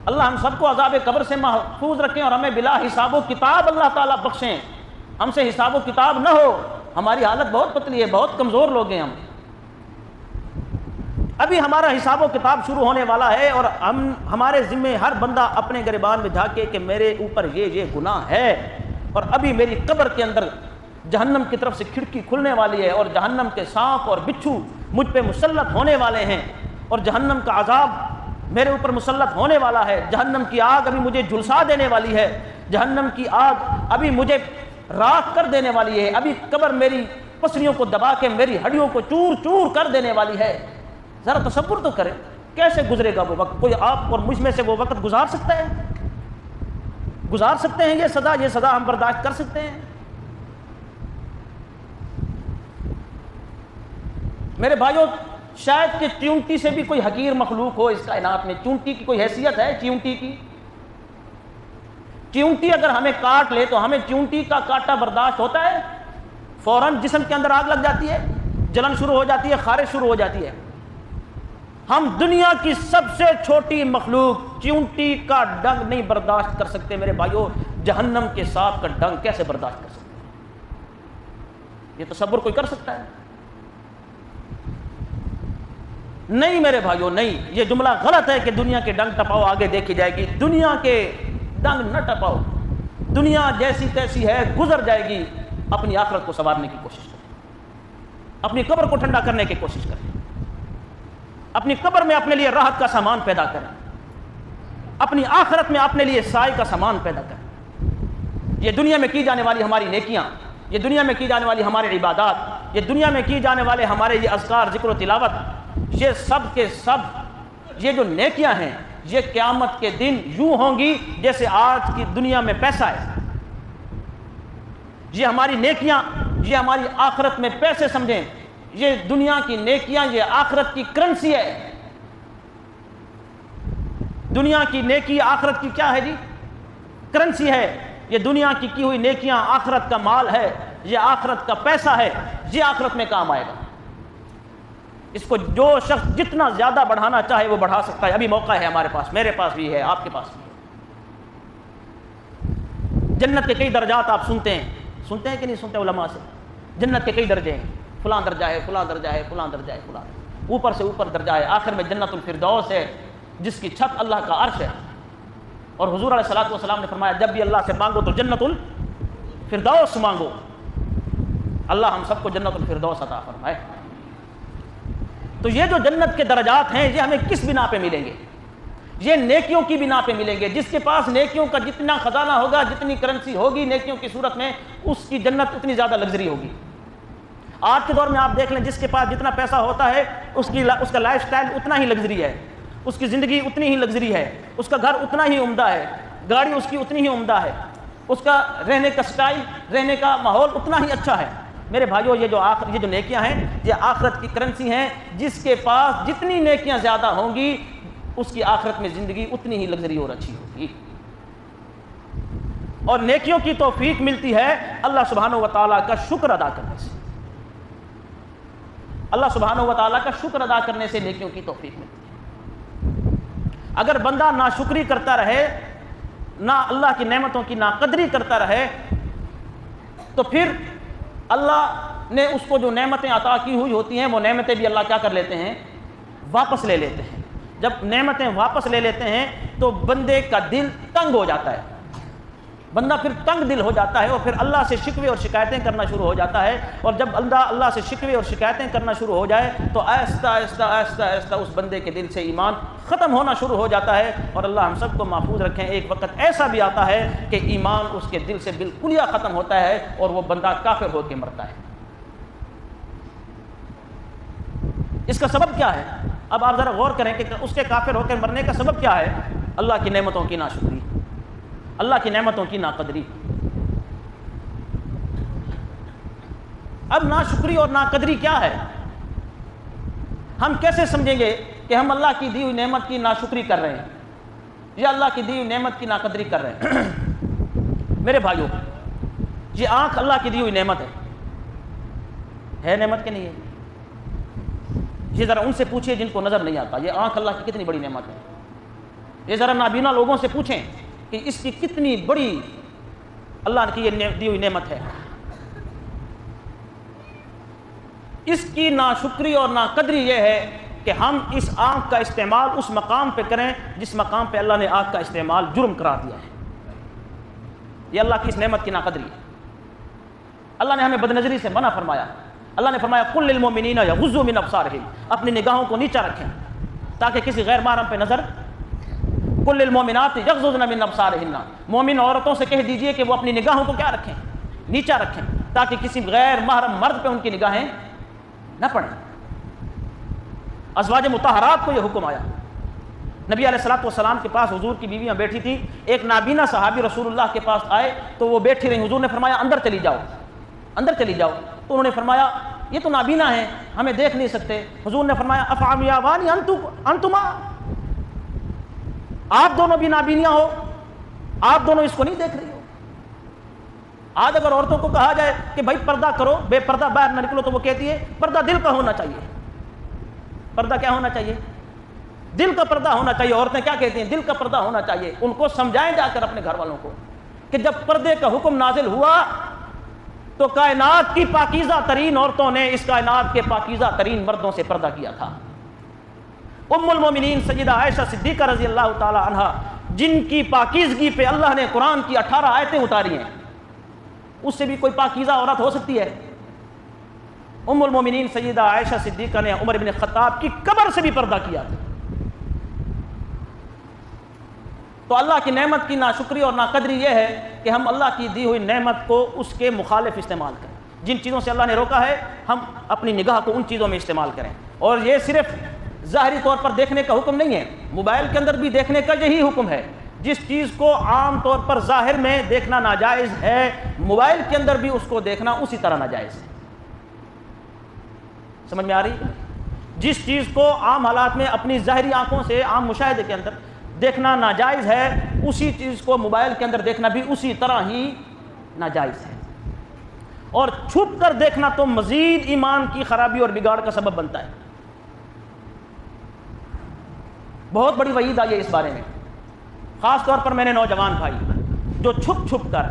اللہ ہم سب کو عذاب قبر سے محفوظ رکھیں اور ہمیں بلا حساب و کتاب اللہ تعالیٰ بخشیں. ہم سے حساب و کتاب نہ ہو. ہماری حالت بہت پتلی ہے, بہت کمزور لوگ ہیں ہم. ابھی ہمارا حساب و کتاب شروع ہونے والا ہے اور ہمارے ذمے ہر بندہ اپنے گریبان میں جھانکے کہ میرے اوپر یہ گناہ ہے, اور ابھی میری قبر کے اندر جہنم کی طرف سے کھڑکی کھلنے والی ہے اور جہنم کے سانپ اور بچھو مجھ پہ مسلط ہونے والے ہیں, اور جہنم کا عذاب میرے اوپر مسلط ہونے والا ہے. جہنم کی آگ ابھی مجھے جھلسا دینے والی ہے. جہنم کی آگ ابھی مجھے راکھ کر دینے والی ہے. ابھی قبر میری پسلیوں کو دبا کے میری ہڈیوں کو چور چور کر دینے والی ہے. ذرا تصور تو کریں کیسے گزرے گا وہ وقت. کوئی آپ اور مجھ میں سے وہ وقت گزار سکتا ہے؟ گزار سکتے ہیں یہ سزا ہم برداشت کر سکتے ہیں؟ میرے بھائیوں, شاید کہ چیونٹی سے بھی کوئی حقیر مخلوق ہو اس کائنات میں. چیونٹی کی کوئی حیثیت ہے؟ چیونٹی کی, چیونٹی اگر ہمیں کاٹ لے تو ہمیں چیونٹی کا کاٹا برداشت ہوتا ہے؟ فوراً جسم کے اندر آگ لگ جاتی ہے, جلن شروع ہو جاتی ہے, خارش شروع ہو جاتی ہے. ہم دنیا کی سب سے چھوٹی مخلوق چیونٹی کا ڈنگ نہیں برداشت کر سکتے. میرے بھائیوں, جہنم کے سانپ کا ڈنگ کیسے برداشت کر سکتے ہیں؟ یہ تصور کوئی کر سکتا ہے؟ نہیں میرے بھائیوں, نہیں. یہ جملہ غلط ہے کہ دنیا کے ڈنگ ٹپاؤ, آگے دیکھی جائے گی. دنیا کے ڈنگ نہ ٹپاؤ. دنیا جیسی تیسی ہے, گزر جائے گی. اپنی آخرت کو سنوارنے کی کوشش کریں, اپنی قبر کو ٹھنڈا کرنے کی کوشش کریں, اپنی قبر میں اپنے لیے راحت کا سامان پیدا کریں, اپنی آخرت میں اپنے لیے سائے کا سامان پیدا کریں. یہ دنیا میں کی جانے والی ہماری نیکیاں, یہ دنیا میں کی جانے والی ہماری عبادات, یہ دنیا میں کی جانے والے ہمارے یہ اذکار, ذکر و تلاوت, یہ سب کے سب یہ جو نیکیاں ہیں یہ قیامت کے دن یوں ہوں گی جیسے آج کی دنیا میں پیسہ ہے. یہ ہماری نیکیاں, یہ ہماری آخرت میں پیسے سمجھیں. یہ دنیا کی نیکیاں یہ آخرت کی کرنسی ہے. دنیا کی نیکی آخرت کی کیا ہے جی؟ کرنسی ہے. یہ دنیا کی ہوئی نیکیاں آخرت کا مال ہے, یہ آخرت کا پیسہ ہے, یہ آخرت میں کام آئے گا. اس کو جو شخص جتنا زیادہ بڑھانا چاہے وہ بڑھا سکتا ہے. ابھی موقع ہے ہمارے پاس, میرے پاس بھی ہے, آپ کے پاس بھی ہے. جنت کے کئی درجات آپ سنتے ہیں کہ نہیں سنتے علماء سے؟ جنت کے کئی درجے ہیں, فلاں درجہ ہے, فلاں درجہ ہے, فلاں درجہ ہے, فلاں اوپر سے اوپر درجہ ہے. آخر میں جنت الفردوس ہے جس کی چھت اللہ کا عرش ہے. اور حضور علیہ الصلوۃ والسلام نے فرمایا جب بھی اللہ سے مانگو تو جنت الفردوس مانگو. اللہ ہم سب کو جنت الفردوس عطا فرمائے. تو یہ جو جنت کے درجات ہیں یہ ہمیں کس بنا پہ ملیں گے؟ یہ نیکیوں کی بنا پہ ملیں گے. جس کے پاس نیکیوں کا جتنا خزانہ ہوگا, جتنی کرنسی ہوگی نیکیوں کی صورت میں, اس کی جنت اتنی زیادہ لگژری ہوگی. آج کے دور میں آپ دیکھ لیں جس کے پاس جتنا پیسہ ہوتا ہے اس کا لائف سٹائل اتنا ہی لگژری ہے, اس کی زندگی اتنی ہی لگژری ہے, اس کا گھر اتنا ہی عمدہ ہے, گاڑی اس کی اتنی ہی عمدہ ہے, اس کا رہنے کا سٹائل, رہنے کا ماحول اتنا ہی اچھا ہے. میرے بھائیوں, یہ جو نیکیاں ہیں یہ آخرت کی کرنسی ہیں. جس کے پاس جتنی نیکیاں زیادہ ہوں گی اس کی آخرت میں زندگی اتنی ہی لگژری اور اچھی ہوگی. اور نیکیوں کی توفیق ملتی ہے اللہ سبحانہ و تعالیٰ کا شکر ادا کرنے سے. اللہ سبحانہ و تعالیٰ کا شکر ادا کرنے سے نیکیوں کی توفیق ملتی ہے. اگر بندہ ناشکری کرتا رہے, نہ اللہ کی نعمتوں کی ناقدری کرتا رہے, تو پھر اللہ نے اس کو جو نعمتیں عطا کی ہوئی ہوتی ہیں وہ نعمتیں بھی اللہ کیا کر لیتے ہیں؟ واپس لے لیتے ہیں. جب نعمتیں واپس لے لیتے ہیں تو بندے کا دل تنگ ہو جاتا ہے. بندہ پھر تنگ دل ہو جاتا ہے اور پھر اللہ سے شکوے اور شکایتیں کرنا شروع ہو جاتا ہے. اور جب بندہ اللہ سے شکوے اور شکایتیں کرنا شروع ہو جائے تو آہستہ آہستہ آہستہ آہستہ اس بندے کے دل سے ایمان ختم ہونا شروع ہو جاتا ہے. اور اللہ ہم سب کو محفوظ رکھیں. ایک وقت ایسا بھی آتا ہے کہ ایمان اس کے دل سے بالکلیہ ختم ہوتا ہے اور وہ بندہ کافر ہو کے مرتا ہے. اس کا سبب کیا ہے؟ اب آپ ذرا غور کریں کہ اس کے کافر ہو کے مرنے کا سبب کیا ہے؟ اللہ کی نعمتوں کی ناشکری, اللہ کی نعمتوں کی ناقدری. اب ناشکری اور ناقدری کیا ہے؟ ہم کیسے سمجھیں گے کہ ہم اللہ کی دی ہوئی نعمت کی ناشکری کر رہے ہیں یا اللہ کی دی ہوئی نعمت کی ناقدری کر رہے ہیں؟ میرے بھائیوں, یہ آنکھ اللہ کی دی ہوئی نعمت ہے نعمت کہ نہیں ہے؟ یہ ذرا ان سے پوچھئے جن کو نظر نہیں آتا. یہ آنکھ اللہ کی کتنی بڑی نعمت ہے. یہ ذرا نابینا لوگوں سے پوچھیں کہ اس کی کتنی بڑی اللہ کی یہ دی ہوئی نعمت ہے. اس کی ناشکری اور ناقدری یہ ہے کہ ہم اس آنکھ کا استعمال اس مقام پہ کریں جس مقام پہ اللہ نے آنکھ کا استعمال جرم قرار دیا ہے. یہ اللہ کی اس نعمت کی ناقدری ہے. اللہ نے ہمیں بد نظری سے منع فرمایا. اللہ نے فرمایا قل للمؤمنین یغضوا من ابصارہم، اپنی نگاہوں کو نیچا رکھیں تاکہ کسی غیر محرم پہ نظر. قل للمؤمنات یغضضن من ابصارہن، مومن عورتوں سے کہہ دیجئے کہ وہ اپنی نگاہوں کو کیا رکھیں؟ نیچا رکھیں تاکہ کسی غیر محرم مرد پہ ان کی نگاہیں نہ پڑیں. ازواج مطہرات کو یہ حکم آیا. نبی علیہ الصلوۃ والسلام کے پاس حضور کی بیویاں بیٹھی تھیں. ایک نابینا صحابی رسول اللہ کے پاس آئے تو وہ بیٹھی رہی. حضور نے فرمایا اندر چلی جاؤ، اندر چلی جاؤ. تو انہوں نے فرمایا یہ تو نابینا ہیں، ہمیں دیکھ نہیں سکتے. حضور نے فرمایا افعمیاوان انتما، آپ دونوں بھی نابینیاں ہو، آپ دونوں اس کو نہیں دیکھ رہی ہو. آج اگر عورتوں کو کہا جائے کہ بھائی پردہ کرو، بے پردہ باہر نہ نکلو، تو وہ کہتی ہے پردہ دل کا ہونا چاہیے. پردہ کیا ہونا چاہیے؟ دل کا پردہ ہونا چاہیے. عورتیں کیا کہتی ہیں؟ دل کا پردہ ہونا چاہیے. ان کو سمجھائیں جا کر اپنے گھر والوں کو کہ جب پردے کا حکم نازل ہوا تو کائنات کی پاکیزہ ترین عورتوں نے اس کائنات کے پاکیزہ ترین مردوں سے پردہ کیا تھا. ام المومنین سیدہ عائشہ صدیقہ رضی اللہ تعالی عنہا، جن کی پاکیزگی پہ اللہ نے قرآن کی 18 آیتیں اتاری ہیں، اس سے بھی کوئی پاکیزہ عورت ہو سکتی ہے؟ ام المومنین سیدہ عائشہ صدیقہ نے عمر بن خطاب کی قبر سے بھی پردہ کیا تھا. تو اللہ کی نعمت کی ناشکری اور ناقدری یہ ہے کہ ہم اللہ کی دی ہوئی نعمت کو اس کے مخالف استعمال کریں. جن چیزوں سے اللہ نے روکا ہے ہم اپنی نگاہ کو ان چیزوں میں استعمال کریں. اور یہ صرف ظاہری طور پر دیکھنے کا حکم نہیں ہے، موبائل کے اندر بھی دیکھنے کا یہی حکم ہے. جس چیز کو عام طور پر ظاہر میں دیکھنا ناجائز ہے، موبائل کے اندر بھی اس کو دیکھنا اسی طرح ناجائز ہے. سمجھ میں آ رہی؟ جس چیز کو عام حالات میں اپنی ظاہری آنکھوں سے عام مشاہدے کے اندر دیکھنا ناجائز ہے، اسی چیز کو موبائل کے اندر دیکھنا بھی اسی طرح ہی ناجائز ہے. اور چھپ کر دیکھنا تو مزید ایمان کی خرابی اور بگاڑ کا سبب بنتا ہے. بہت بڑی وعید آئی ہے اس بارے میں. خاص طور پر میں نے نوجوان بھائی جو چھپ چھپ کر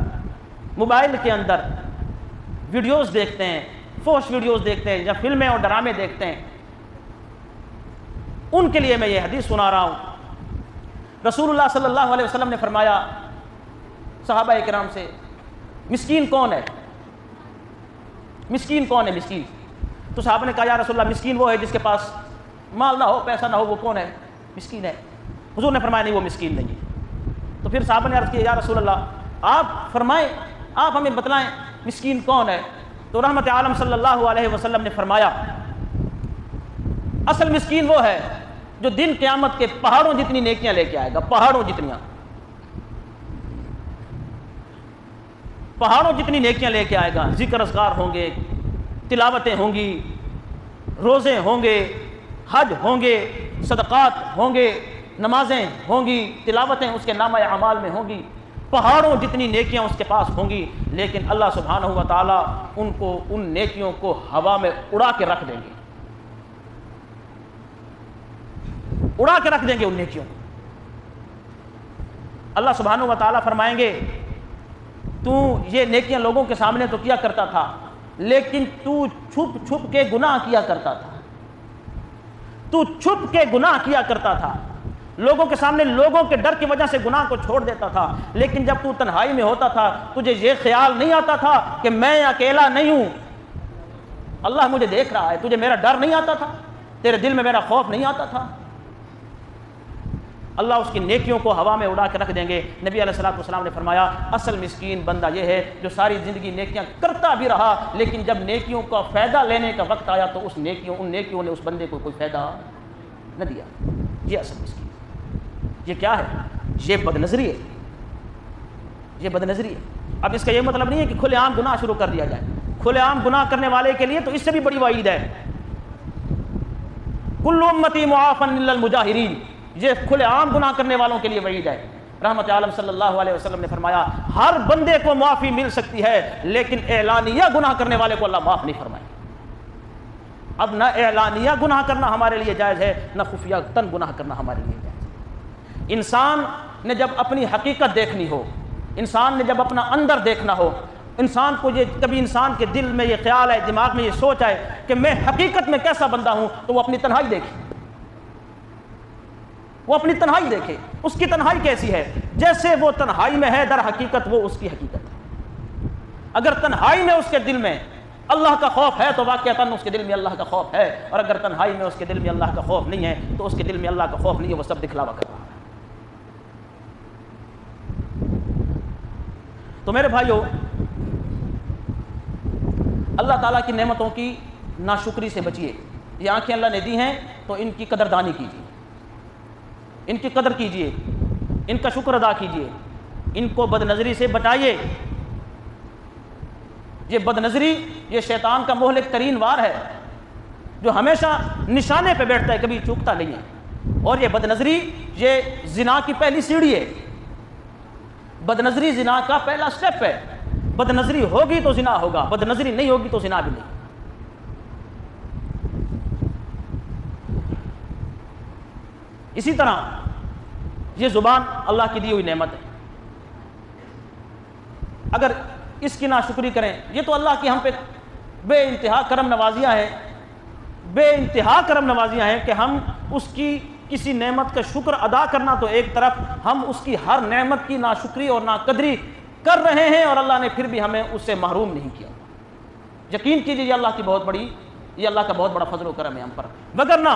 موبائل کے اندر ویڈیوز دیکھتے ہیں، فحش ویڈیوز دیکھتے ہیں یا فلمیں اور ڈرامے دیکھتے ہیں، ان کے لیے میں یہ حدیث سنا رہا ہوں. رسول اللہ صلی اللہ علیہ وسلم نے فرمایا صحابہ کرام سے، مسکین کون ہے؟ مسکین کون ہے؟ مسکین. تو صحابہ نے کہا یا رسول اللہ مسکین وہ ہے جس کے پاس مال نہ ہو، پیسہ نہ ہو، وہ کون ہے؟ مسکین ہے. حضور نے فرمایا نہیں، وہ مسکین نہیں ہے. تو پھر صحابہ نے عرض کیا یا رسول اللہ آپ فرمائیں، آپ ہمیں بتلائیں مسکین کون ہے. تو رحمت عالم صلی اللہ علیہ وسلم نے فرمایا اصل مسکین وہ ہے جو دن قیامت کے پہاڑوں جتنی نیکیاں لے کے آئے گا. پہاڑوں جتنی نیکیاں لے کے آئے گا. ذکر اذکار ہوں گے، تلاوتیں ہوں گی، روزے ہوں گے، حج ہوں گے، صدقات ہوں گے، نمازیں ہوں گی، تلاوتیں اس کے نامہ اعمال میں ہوں گی، پہاڑوں جتنی نیکیاں اس کے پاس ہوں گی. لیکن اللہ سبحانہ و تعالیٰ ان نیکیوں کو ہوا میں اڑا کے رکھ دیں گے، اڑا کے رکھ دیں گے ان نیکیوں کو. اللہ سبحانہ و تعالیٰ فرمائیں گے تو یہ نیکیاں لوگوں کے سامنے تو کیا کرتا تھا، لیکن تو چھپ چھپ کے گناہ کیا کرتا تھا. تو چھپ کے گناہ کیا کرتا تھا، لوگوں کے سامنے لوگوں کے ڈر کی وجہ سے گناہ کو چھوڑ دیتا تھا. لیکن جب تو تنہائی میں ہوتا تھا تجھے یہ خیال نہیں آتا تھا کہ میں اکیلا نہیں ہوں، اللہ مجھے دیکھ رہا ہے. تجھے میرا ڈر نہیں آتا تھا، تیرے دل میں میرا خوف نہیں آتا تھا. اللہ اس کی نیکیوں کو ہوا میں اڑا کے رکھ دیں گے. نبی علیہ الصلوۃ والسلام نے فرمایا اصل مسکین بندہ یہ ہے جو ساری زندگی نیکیاں کرتا بھی رہا، لیکن جب نیکیوں کا فائدہ لینے کا وقت آیا تو ان نیکیوں نے اس بندے کو کوئی فائدہ نہ دیا. یہ اصل مسکین. یہ کیا ہے؟ یہ بد نظری ہے. یہ بد نظری ہے. اب اس کا یہ مطلب نہیں ہے کہ کھلے عام گناہ شروع کر دیا جائے. کھلے عام گناہ کرنے والے کے لیے تو اس سے بھی بڑی وعید ہے. کل امتی معافن الا المجاہرین، یہ کھلے عام گناہ کرنے والوں کے لیے وعید ہے. رحمت عالم صلی اللہ علیہ وسلم نے فرمایا ہر بندے کو معافی مل سکتی ہے، لیکن اعلانیہ گناہ کرنے والے کو اللہ معاف نہیں فرمائے. اب نہ اعلانیہ گناہ کرنا ہمارے لیے جائز ہے، نہ خفیہ تن گناہ کرنا ہمارے لیے جائز ہے. انسان نے جب اپنی حقیقت دیکھنی ہو، انسان نے جب اپنا اندر دیکھنا ہو، انسان کو یہ کبھی انسان کے دل میں یہ خیال ہے، دماغ میں یہ سوچ آئے کہ میں حقیقت میں کیسا بندہ ہوں، تو وہ اپنی تنہائی دیکھے، وہ اپنی تنہائی دیکھے، اس کی تنہائی کیسی ہے؟ جیسے وہ تنہائی میں ہے در حقیقت وہ اس کی حقیقت ہے۔ اگر تنہائی میں اس کے دل میں اللہ کا خوف ہے تو واقعتاً اس کے دل میں اللہ کا خوف ہے، اور اگر تنہائی میں اس کے دل میں اللہ کا خوف نہیں ہے تو اس کے دل میں اللہ کا خوف نہیں ہے، وہ سب دکھلاوا کر رہا ہے۔ تو میرے بھائیو، اللہ تعالیٰ کی نعمتوں کی ناشکری سے بچیے۔ یہ آنکھیں اللہ نے دی ہیں تو ان کی قدردانی کیجیے، ان کی قدر کیجیے، ان کا شکر ادا کیجیے، ان کو بد نظری سے بچائیے۔ یہ بد نظری یہ شیطان کا مہلک ترین وار ہے جو ہمیشہ نشانے پہ بیٹھتا ہے، کبھی چوکتا نہیں ہے۔ اور یہ بد نظری یہ زنا کی پہلی سیڑھی ہے، بد نظری زنا کا پہلا سٹیپ ہے۔ بد نظری ہوگی تو زنا ہوگا، بد نظری نہیں ہوگی تو زنا بھی نہیں۔ اسی طرح یہ زبان اللہ کی دی ہوئی نعمت ہے، اگر اس کی ناشکری کریں، یہ تو اللہ کی ہم پہ بے انتہا کرم نوازیاں ہیں، بے انتہا کرم نوازیاں ہیں کہ ہم اس کی کسی نعمت کا شکر ادا کرنا تو ایک طرف، ہم اس کی ہر نعمت کی ناشکری اور ناقدری کر رہے ہیں، اور اللہ نے پھر بھی ہمیں اس سے محروم نہیں کیا۔ یقین کیجیے یہ اللہ کا بہت بڑا فضل و کرم ہے ہم پر، وگرنہ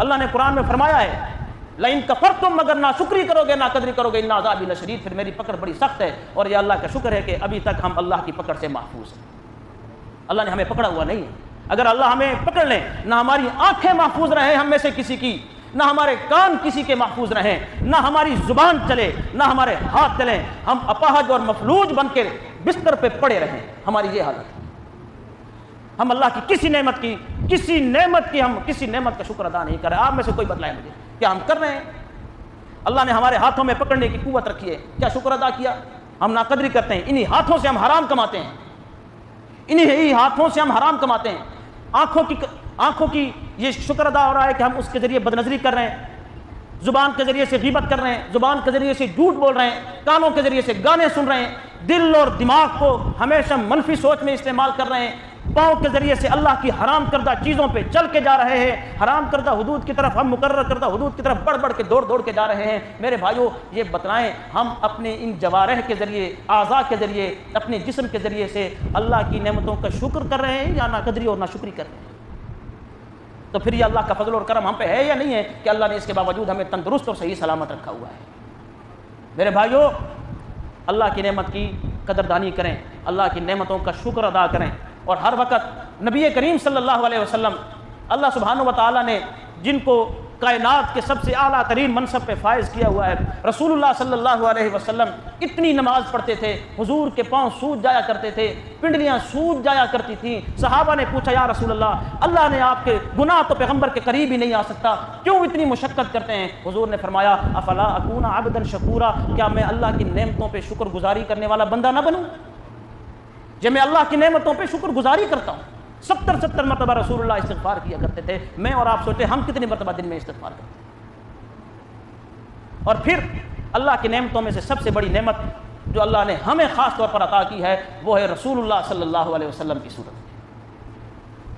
اللہ نے قرآن میں فرمایا ہے لئن کفرتم، اگر ناشکری کرو گے، ناقدری کرو گے، ان عذابی لشدید، پھر میری پکڑ بڑی سخت ہے۔ اور یہ اللہ کا شکر ہے کہ ابھی تک ہم اللہ کی پکڑ سے محفوظ ہیں، اللہ نے ہمیں پکڑا ہوا نہیں ہے۔ اگر اللہ ہمیں پکڑ لیں، نہ ہماری آنکھیں محفوظ رہیں ہم میں سے کسی کی، نہ ہمارے کان کسی کے محفوظ رہیں، نہ ہماری زبان چلے، نہ ہمارے ہاتھ چلیں، ہم اپاہج اور مفلوج بن کے بستر پہ پڑے رہیں، ہماری یہ حالت ہے۔ ہم اللہ کی کسی نعمت کا شکر ادا نہیں کر رہے۔ آپ میں سے کوئی بتلائے مجھے کیا ہم کر رہے ہیں؟ اللہ نے ہمارے ہاتھوں میں پکڑنے کی قوت رکھی ہے، کیا شکر ادا کیا؟ ہم ناقدری کرتے ہیں، انہی ہاتھوں سے ہم حرام کماتے ہیں، انہی ہاتھوں سے ہم حرام کماتے ہیں۔ آنکھوں کی یہ شکر ادا ہو رہا ہے کہ ہم اس کے ذریعے بدنظری کر رہے ہیں، زبان کے ذریعے سے غیبت کر رہے ہیں، زبان کے ذریعے سے جھوٹ بول رہے ہیں، کانوں کے ذریعے سے گانے سن رہے ہیں، دل اور دماغ کو ہمیشہ منفی سوچ میں استعمال کر رہے ہیں، پاؤں کے ذریعے سے اللہ کی حرام کردہ چیزوں پہ چل کے جا رہے ہیں، حرام کردہ حدود کی طرف، ہم مقرر کردہ حدود کی طرف بڑھ کے دوڑ کے جا رہے ہیں۔ میرے بھائیوں، یہ بتلائیں ہم اپنے ان جوارح کے ذریعے، اعضاء کے ذریعے، اپنے جسم کے ذریعے سے اللہ کی نعمتوں کا شکر کر رہے ہیں یا ناقدری اور ناشکری کر رہے ہیں؟ تو پھر یہ اللہ کا فضل اور کرم ہم پہ ہے یا نہیں ہے کہ اللہ نے اس کے باوجود ہمیں تندرست اور صحیح سلامت رکھا ہوا ہے؟ میرے بھائیوں، اللہ کی نعمت کی قدردانی کریں، اللہ کی نعمتوں کا شکر ادا کریں، اور ہر وقت نبی کریم صلی اللہ علیہ وسلم، اللہ سبحانہ و تعالیٰ نے جن کو کائنات کے سب سے اعلیٰ ترین منصب پہ فائز کیا ہوا ہے، رسول اللہ صلی اللہ علیہ وسلم اتنی نماز پڑھتے تھے، حضور کے پاؤں سوج جایا کرتے تھے، پنڈلیاں سوج جایا کرتی تھیں۔ صحابہ نے پوچھا یا رسول اللہ نے آپ کے گناہ تو پیغمبر کے قریب ہی نہیں آ سکتا، کیوں اتنی مشقت کرتے ہیں؟ حضور نے فرمایا افلا اکون عبدا شکورا، کیا میں اللہ کی نعمتوں پہ شکر گزاری کرنے والا بندہ نہ بنوں؟ جب میں اللہ کی نعمتوں پہ شکر گزاری کرتا ہوں، 70 مرتبہ رسول اللہ استغفار کیا کرتے تھے، میں اور آپ سوچتے ہم کتنی مرتبہ دن میں استغفار کرتے ہیں؟ اور پھر اللہ کی نعمتوں میں سے سب سے بڑی نعمت جو اللہ نے ہمیں خاص طور پر عطا کی ہے وہ ہے رسول اللہ صلی اللہ علیہ وسلم کی صورت۔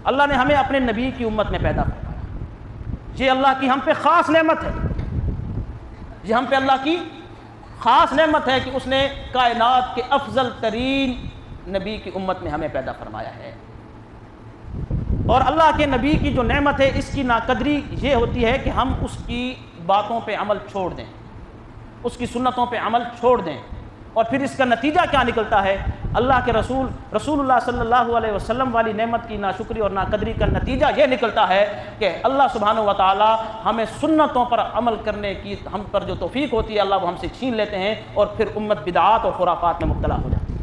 اللہ نے ہمیں اپنے نبی کی امت میں پیدا فرمایا، یہ اللہ کی ہم پہ خاص نعمت ہے، یہ ہم پہ اللہ کی خاص نعمت ہے کہ اس نے کائنات کے افضل ترین نبی کی امت میں ہمیں پیدا فرمایا ہے۔ اور اللہ کے نبی کی جو نعمت ہے اس کی ناقدری یہ ہوتی ہے کہ ہم اس کی باتوں پہ عمل چھوڑ دیں، اس کی سنتوں پہ عمل چھوڑ دیں، اور پھر اس کا نتیجہ کیا نکلتا ہے؟ اللہ کے رسول اللہ صلی اللہ علیہ وسلم والی نعمت کی ناشکری اور ناقدری کا نتیجہ یہ نکلتا ہے کہ اللہ سبحانہ و تعالی ہمیں سنتوں پر عمل کرنے کی ہم پر جو توفیق ہوتی ہے اللہ وہ ہم سے چھین لیتے ہیں، اور پھر امت بدعات اور خرافات میں مبتلا ہو جاتی ہے۔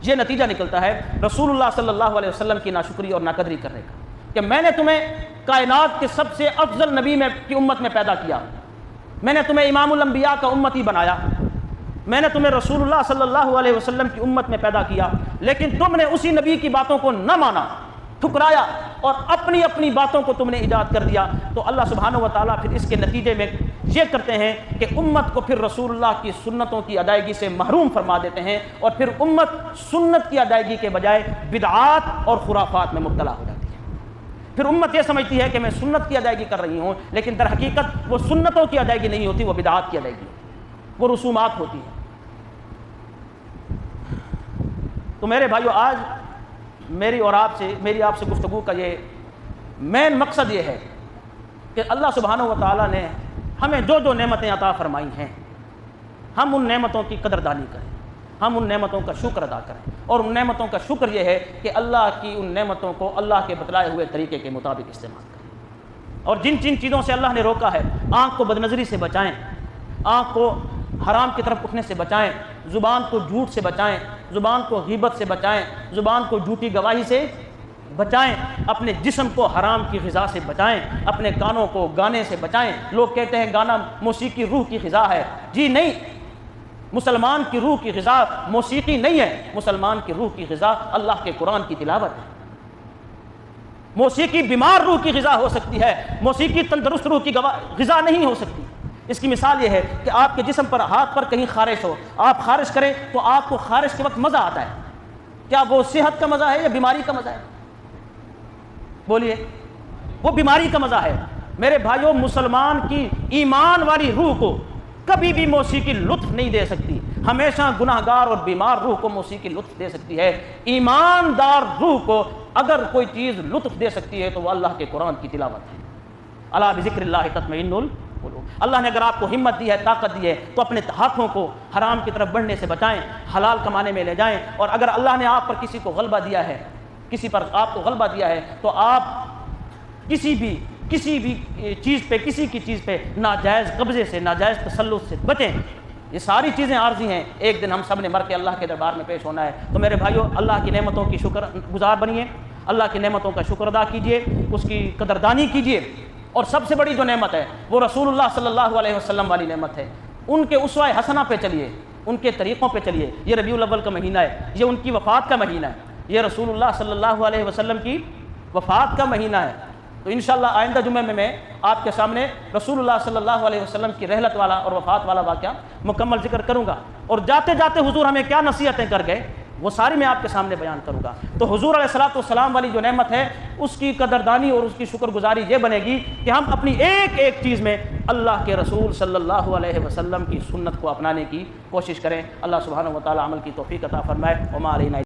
یہ نتیجہ نکلتا ہے رسول اللہ صلی اللہ علیہ وسلم کی ناشکری اور ناقدری کرنے کا، کہ میں نے تمہیں کائنات کے سب سے افضل نبی کی امت میں پیدا کیا، میں نے تمہیں امام الانبیاء کا امتی بنایا، میں نے تمہیں رسول اللہ صلی اللہ علیہ وسلم کی امت میں پیدا کیا، لیکن تم نے اسی نبی کی باتوں کو نہ مانا، ٹھکرایا، اور اپنی باتوں کو تم نے ایجاد کر دیا، تو اللہ سبحانہ و تعالیٰ پھر اس کے نتیجے میں یہ کرتے ہیں کہ امت کو پھر رسول اللہ کی سنتوں کی ادائیگی سے محروم فرما دیتے ہیں، اور پھر امت سنت کی ادائیگی کے بجائے بدعات اور خرافات میں مبتلا ہو جاتی ہے۔ پھر امت یہ سمجھتی ہے کہ میں سنت کی ادائیگی کر رہی ہوں، لیکن در حقیقت وہ سنتوں کی ادائیگی نہیں ہوتی، وہ بدعات کی ادائیگی ہوتی، وہ رسومات ہوتی ہیں۔ تو میرے بھائیو، آج میری آپ سے گفتگو کا یہ مین مقصد یہ ہے کہ اللہ سبحانہ و تعالیٰ نے ہمیں جو جو نعمتیں عطا فرمائی ہیں، ہم ان نعمتوں کی قدردانی کریں، ہم ان نعمتوں کا شکر ادا کریں، اور ان نعمتوں کا شکر یہ ہے کہ اللہ کی ان نعمتوں کو اللہ کے بتلائے ہوئے طریقے کے مطابق استعمال کریں، اور جن چیزوں سے اللہ نے روکا ہے، آنکھ کو بدنظری سے بچائیں، آنکھ کو حرام کی طرف اٹھنے سے بچائیں، زبان کو جھوٹ سے بچائیں، زبان کو غیبت سے بچائیں، زبان کو جھوٹی گواہی سے بچائیں، اپنے جسم کو حرام کی غذا سے بچائیں، اپنے کانوں کو گانے سے بچائیں۔ لوگ کہتے ہیں گانا موسیقی روح کی غذا ہے، جی نہیں، مسلمان کی روح کی غذا موسیقی نہیں ہے، مسلمان کی روح کی غذا اللہ کے قرآن کی تلاوت ہے۔ موسیقی بیمار روح کی غذا ہو سکتی ہے، موسیقی تندرست روح کی غذا نہیں ہو سکتی۔ اس کی مثال یہ ہے کہ آپ کے جسم پر، ہاتھ پر کہیں خارش ہو، آپ خارش کریں تو آپ کو خارش کے وقت مزہ آتا ہے، کیا وہ صحت کا مزہ ہے یا بیماری کا مزہ ہے؟ بولیے، وہ بیماری کا مزہ ہے۔ میرے بھائیوں، مسلمان کی ایمان والی روح کو کبھی بھی موسیقی لطف نہیں دے سکتی، ہمیشہ گناہگار اور بیمار روح کو موسیقی لطف دے سکتی ہے۔ ایماندار روح کو اگر کوئی چیز لطف دے سکتی ہے تو وہ اللہ کے قرآن کی تلاوت ہے۔ الا بذکر اللہ تطمئن القلوب۔ اللہ نے اگر آپ کو ہمت دی ہے، طاقت دی ہے، تو اپنے ہاتھوں کو حرام کی طرف بڑھنے سے بچائیں، حلال کمانے میں لے جائیں، اور اگر اللہ نے آپ پر کسی کو غلبہ دیا ہے، کسی پر آپ کو غلبہ دیا ہے، تو آپ کسی بھی چیز پہ، کسی کی چیز پہ ناجائز قبضے سے، ناجائز تسلط سے بچیں۔ یہ ساری چیزیں عارضی ہیں، ایک دن ہم سب نے مر کے اللہ کے دربار میں پیش ہونا ہے۔ تو میرے بھائیو، اللہ کی نعمتوں کی شکر گزار بنیے، اللہ کی نعمتوں کا شکر ادا کیجیے، اس کی قدردانی کیجیے، اور سب سے بڑی جو نعمت ہے وہ رسول اللہ صلی اللہ علیہ وسلم والی نعمت ہے۔ ان کے اسوہ حسنہ پہ چلیے، ان کے طریقوں پہ چلیے۔ یہ ربیع الاول کا مہینہ ہے، یہ ان کی وفات کا مہینہ ہے، یہ رسول اللہ صلی اللہ علیہ وسلم کی وفات کا مہینہ ہے۔ تو انشاءاللہ آئندہ جمعے میں آپ کے سامنے رسول اللہ صلی اللہ علیہ وسلم کی رحلت والا اور وفات والا واقعہ مکمل ذکر کروں گا، اور جاتے جاتے حضور ہمیں کیا نصیحتیں کر گئے وہ ساری میں آپ کے سامنے بیان کروں گا۔ تو حضور علیہ الصلوۃ والسلام والی جو نعمت ہے، اس کی قدردانی اور اس کی شکر گزاری یہ بنے گی کہ ہم اپنی ایک ایک چیز میں اللہ کے رسول صلی اللہ علیہ وسلم کی سنت کو اپنانے کی کوشش کریں۔ اللہ سبحانہ و تعالی عمل کی توفیق عطا فرمائے۔ وما علینا